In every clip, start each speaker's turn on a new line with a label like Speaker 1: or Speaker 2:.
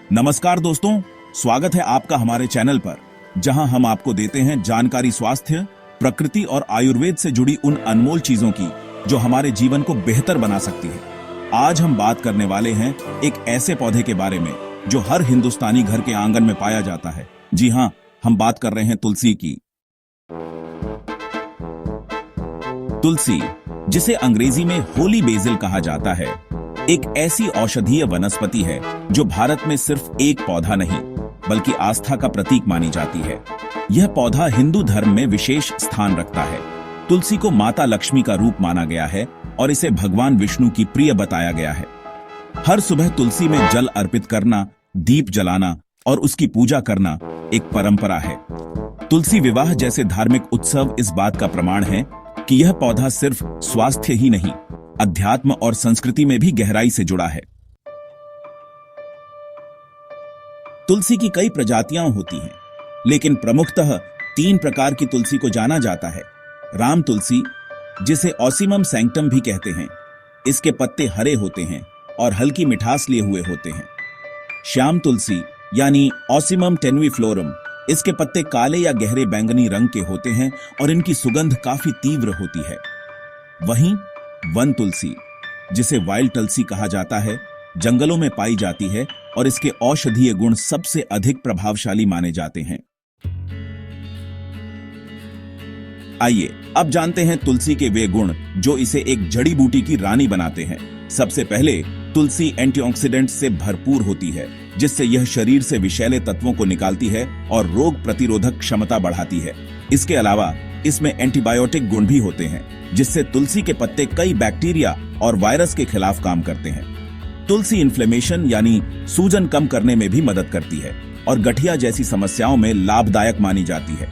Speaker 1: नमस्कार दोस्तों, स्वागत है आपका हमारे चैनल पर, जहां हम आपको देते हैं जानकारी स्वास्थ्य, प्रकृति और आयुर्वेद से जुड़ी उन अनमोल चीजों की जो हमारे जीवन को बेहतर बना सकती है। आज हम बात करने वाले हैं एक ऐसे पौधे के बारे में जो हर हिंदुस्तानी घर के आंगन में पाया जाता है। जी हाँ, हम बात कर रहे हैं तुलसी की। तुलसी, जिसे अंग्रेजी में होली बेसिल कहा जाता है, एक ऐसी औषधीय वनस्पति है जो भारत में सिर्फ एक पौधा नहीं बल्कि आस्था का प्रतीक मानी जाती है। यह पौधा हिंदू धर्म में विशेष स्थान रखता है। तुलसी को माता लक्ष्मी का रूप माना गया है और इसे भगवान विष्णु की प्रिय बताया गया है। हर सुबह तुलसी में जल अर्पित करना, दीप जलाना और उसकी पूजा करना एक परंपरा है। तुलसी विवाह जैसे धार्मिक उत्सव इस बात का प्रमाण है कि यह पौधा सिर्फ स्वास्थ्य ही नहीं, अध्यात्म और संस्कृति में भी गहराई से जुड़ा है। तुलसी की कई प्रजातियां होती हैं, लेकिन प्रमुखतः 3 प्रकार की तुलसी को जाना जाता है। राम तुलसी, जिसे ऑसिमम सैंक्टम भी कहते हैं, इसके पत्ते हरे होते हैं और हल्की मिठास लिए हुए होते हैं। श्याम तुलसी यानी ऑसिमम टेनुइफ्लोरम, इसके पत्ते काले या गहरे बैंगनी रंग के होते हैं और इनकी सुगंध काफी तीव्र होती है। वहीं वन तुलसी, जिसे वाइल्ड तुलसी कहा जाता है, जंगलों में पाई जाती है और इसके औषधीय गुण सबसे अधिक प्रभावशाली माने जाते हैं। आइए अब जानते हैं तुलसी के वे गुण जो इसे एक जड़ी बूटी की रानी बनाते हैं। सबसे पहले, तुलसी एंटीऑक्सीडेंट से भरपूर होती है, जिससे यह शरीर से विषैले तत्वों को निकालती है और रोग प्रतिरोधक क्षमता बढ़ाती है। इसके अलावा इसमें एंटीबायोटिक गुण भी होते हैं, जिससे तुलसी के पत्ते कई बैक्टीरिया और वायरस के खिलाफ काम करते हैं। तुलसी इन्फ्लेमेशन यानी सूजन कम करने में भी मदद करती है और गठिया जैसी समस्याओं में लाभदायक मानी जाती है।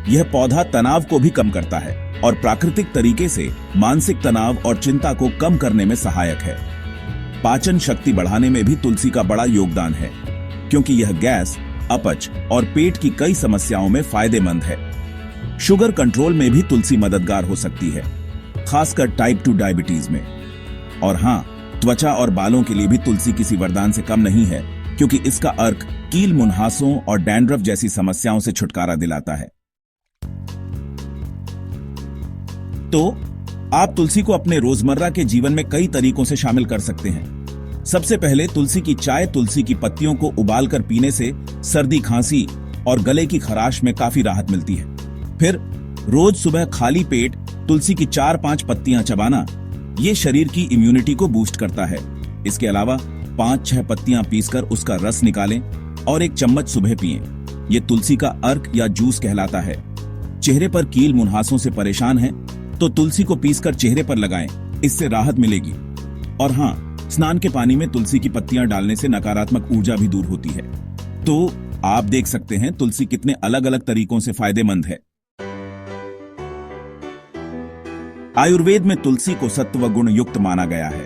Speaker 1: यह पौधा तनाव को भी कम करता है और प्राकृतिक तरीके से मानसिक तनाव और चिंता को कम करने में सहायक है। पाचन शक्ति बढ़ाने में भी तुलसी का बड़ा योगदान है, क्योंकि यह गैस, अपच और पेट की कई समस्याओं में फायदेमंद है। शुगर कंट्रोल में भी तुलसी मददगार हो सकती है, खासकर टाइप 2 डायबिटीज में। और हाँ, त्वचा और बालों के लिए भी तुलसी किसी वरदान से कम नहीं है, क्योंकि इसका अर्क कील मुंहासों और डैंड्रफ जैसी समस्याओं से छुटकारा दिलाता है। तो आप तुलसी को अपने रोजमर्रा के जीवन में कई तरीकों से शामिल कर सकते हैं। सबसे पहले, तुलसी की चाय तुलसी की पत्तियों को उबालकर पीने से सर्दी, खांसी और गले की खराश में काफी राहत मिलती है। फिर रोज सुबह खाली पेट तुलसी की 4-5 पत्तियां चबाना, ये शरीर की इम्यूनिटी को बूस्ट करता है। इसके अलावा 5-6 पत्तियां पीसकर उसका रस निकालें और 1 चम्मच सुबह पिएं। ये तुलसी का अर्क या जूस कहलाता है। चेहरे पर कील मुंहासों से परेशान हैं तो तुलसी को पीसकर चेहरे पर लगाएं, इससे राहत मिलेगी। और हाँ, स्नान के पानी में तुलसी की पत्तियां डालने से नकारात्मक ऊर्जा भी दूर होती है। तो आप देख सकते हैं तुलसी कितने अलग अलग तरीकों से फायदेमंद है। आयुर्वेद में तुलसी को सत्व गुण युक्त माना गया है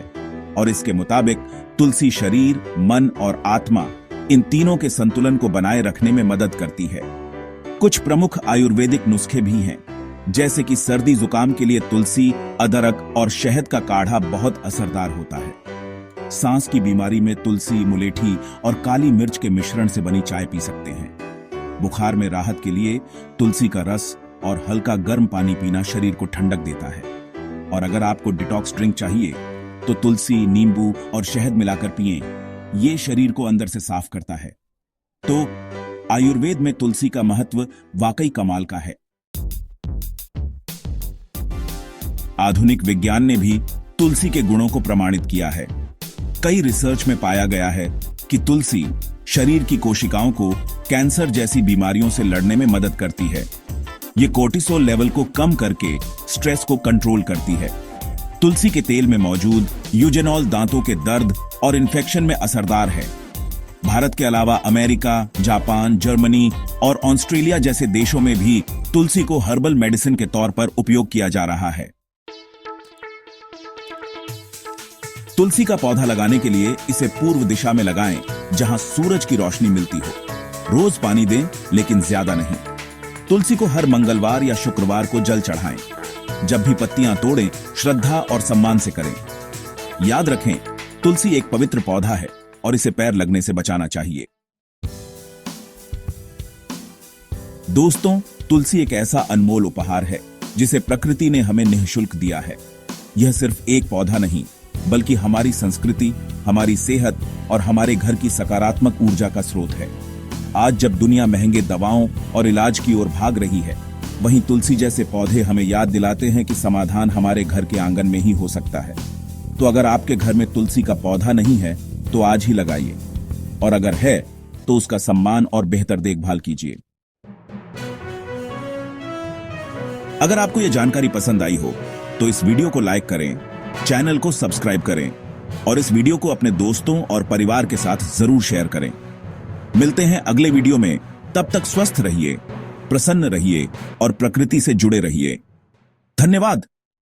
Speaker 1: और इसके मुताबिक तुलसी शरीर, मन और आत्मा, इन तीनों के संतुलन को बनाए रखने में मदद करती है। कुछ प्रमुख आयुर्वेदिक नुस्खे भी हैं, जैसे कि सर्दी जुकाम के लिए तुलसी, अदरक और शहद का काढ़ा बहुत असरदार होता है। सांस की बीमारी में तुलसी, मुलेठी और काली मिर्च के मिश्रण से बनी चाय पी सकते हैं। बुखार में राहत के लिए तुलसी का रस और हल्का गर्म पानी पीना शरीर को ठंडक देता है। और अगर आपको डिटॉक्स ड्रिंक चाहिए तो तुलसी, नींबू और शहद मिलाकर पिएं। ये शरीर को अंदर से साफ करता है। तो आयुर्वेद में तुलसी का महत्व वाकई कमाल का है। आधुनिक विज्ञान ने भी तुलसी के गुणों को प्रमाणित किया है। कई रिसर्च में पाया गया है कि तुलसी शरीर की कोशिकाओं को कैंसर जैसी बीमारियों से लड़ने में मदद करती है। ये कोर्टिसोल लेवल को कम करके स्ट्रेस को कंट्रोल करती है। तुलसी के तेल में मौजूद यूजेनॉल दांतों के दर्द और इन्फेक्शन में असरदार है। भारत के अलावा अमेरिका, जापान, जर्मनी और ऑस्ट्रेलिया जैसे देशों में भी तुलसी को हर्बल मेडिसिन के तौर पर उपयोग किया जा रहा है। तुलसी का पौधा लगाने के लिए इसे पूर्व दिशा में लगाएं, जहां सूरज की रोशनी मिलती हो। रोज पानी दें, लेकिन ज्यादा नहीं। तुलसी को हर मंगलवार या शुक्रवार को जल चढ़ाएं। जब भी पत्तियां तोड़ें, श्रद्धा और सम्मान से करें। याद रखें, तुलसी एक पवित्र पौधा है और इसे पैर लगने से बचाना चाहिए। दोस्तों, तुलसी एक ऐसा अनमोल उपहार है जिसे प्रकृति ने हमें निःशुल्क दिया है। यह सिर्फ एक पौधा नहीं, बल्कि हमारी संस्कृति, हमारी सेहत और हमारे घर की सकारात्मक ऊर्जा का स्रोत है। आज जब दुनिया महंगे दवाओं और इलाज की ओर भाग रही है, वहीं तुलसी जैसे पौधे हमें याद दिलाते हैं कि समाधान हमारे घर के आंगन में ही हो सकता है। तो अगर आपके घर में तुलसी का पौधा नहीं है तो आज ही लगाइए, और अगर है तो उसका सम्मान और बेहतर देखभाल कीजिए। अगर आपको यह जानकारी पसंद आई हो तो इस वीडियो को लाइक करें, चैनल को सब्सक्राइब करें और इस वीडियो को अपने दोस्तों और परिवार के साथ जरूर शेयर करें। मिलते हैं अगले वीडियो में। तब तक स्वस्थ रहिए, प्रसन्न रहिए और प्रकृति से जुड़े रहिए। धन्यवाद।